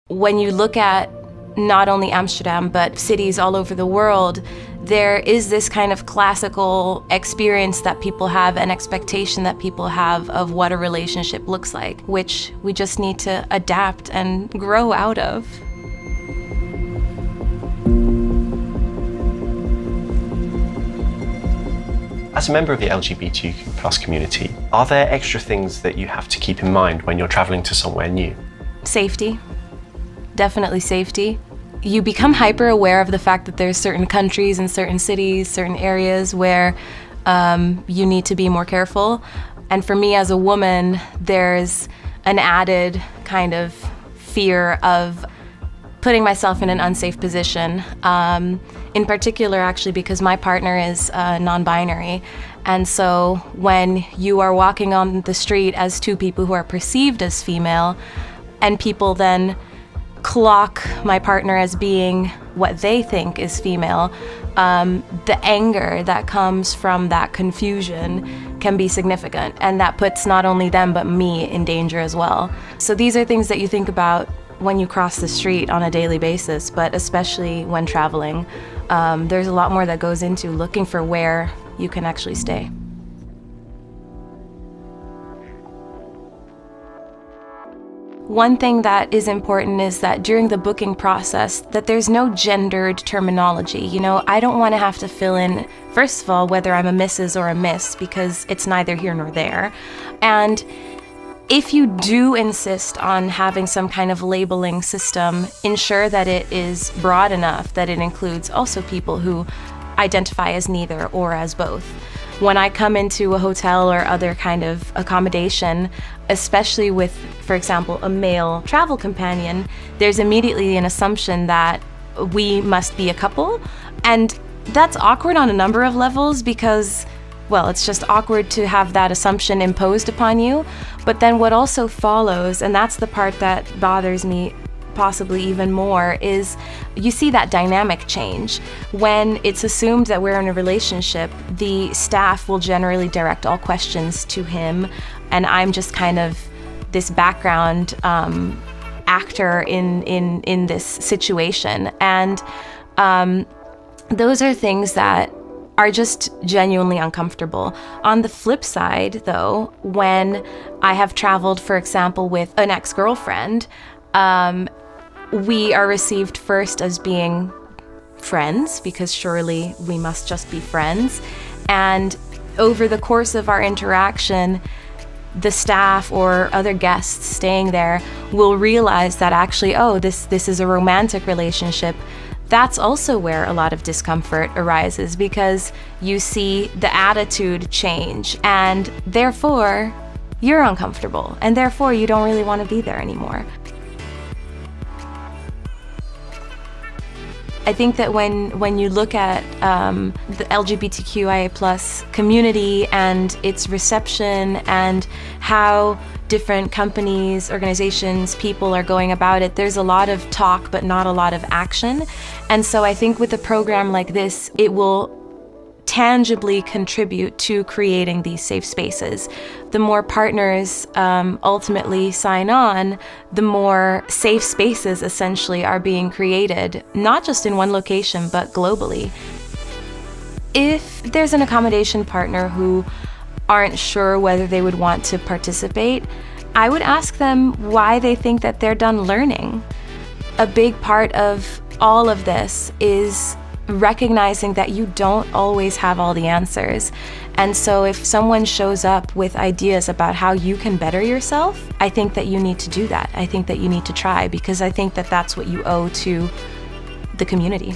When you look at not only Amsterdam, but cities all over the world, there is this kind of classical experience that people have, an expectation that people have of what a relationship looks like, which we just need to adapt and grow out of. As a member of the LGBTQ+ community, are there extra things that you have to keep in mind when you're traveling to somewhere new? Safety. Definitely safety. You become hyper aware of the fact that there's certain countries and certain cities, certain areas where you need to be more careful. And for me as a woman, there's an added kind of fear of putting myself in an unsafe position. In particular, actually, because my partner is non-binary. And so when you are walking on the street as two people who are perceived as female, and people then clock my partner as being what they think is female, the anger that comes from that confusion can be significant, and that puts not only them but me in danger as well. So these are things that you think about when you cross the street on a daily basis, but especially when traveling. There's a lot more that goes into looking for where you can actually stay. One thing that is important is that during the booking process, that there's no gendered terminology. You know, I don't want to have to fill in, first of all, whether I'm a Mrs. or a Miss, because it's neither here nor there. And if you do insist on having some kind of labeling system, ensure that it is broad enough that it includes also people who identify as neither or as both. When I come into a hotel or other kind of accommodation, especially with, for example, a male travel companion, there's immediately an assumption that we must be a couple. And that's awkward on a number of levels because, well, it's just awkward to have that assumption imposed upon you. But then what also follows, and that's the part that bothers me possibly even more, is you see that dynamic change. When it's assumed that we're in a relationship, the staff will generally direct all questions to him, and I'm just kind of this background actor in this situation. And those are things that are just genuinely uncomfortable. On the flip side, though, when I have traveled, for example, with an ex-girlfriend, we are received first as being friends, because surely we must just be friends. And over the course of our interaction, the staff or other guests staying there will realize that actually, oh, this is a romantic relationship. That's also where a lot of discomfort arises, because you see the attitude change, and therefore you're uncomfortable, and therefore you don't really want to be there anymore. I think that when you look at the LGBTQIA+ community and its reception and how different companies, organizations, people are going about it, there's a lot of talk but not a lot of action. And so I think with a program like this, it will tangibly contribute to creating these safe spaces. The more partners ultimately sign on, the more safe spaces essentially are being created, not just in one location, but globally. If there's an accommodation partner who aren't sure whether they would want to participate, I would ask them why they think that they're done learning. A big part of all of this is recognizing that you don't always have all the answers. And so if someone shows up with ideas about how you can better yourself, I think that you need to do that. I think that you need to try, because I think that that's what you owe to the community.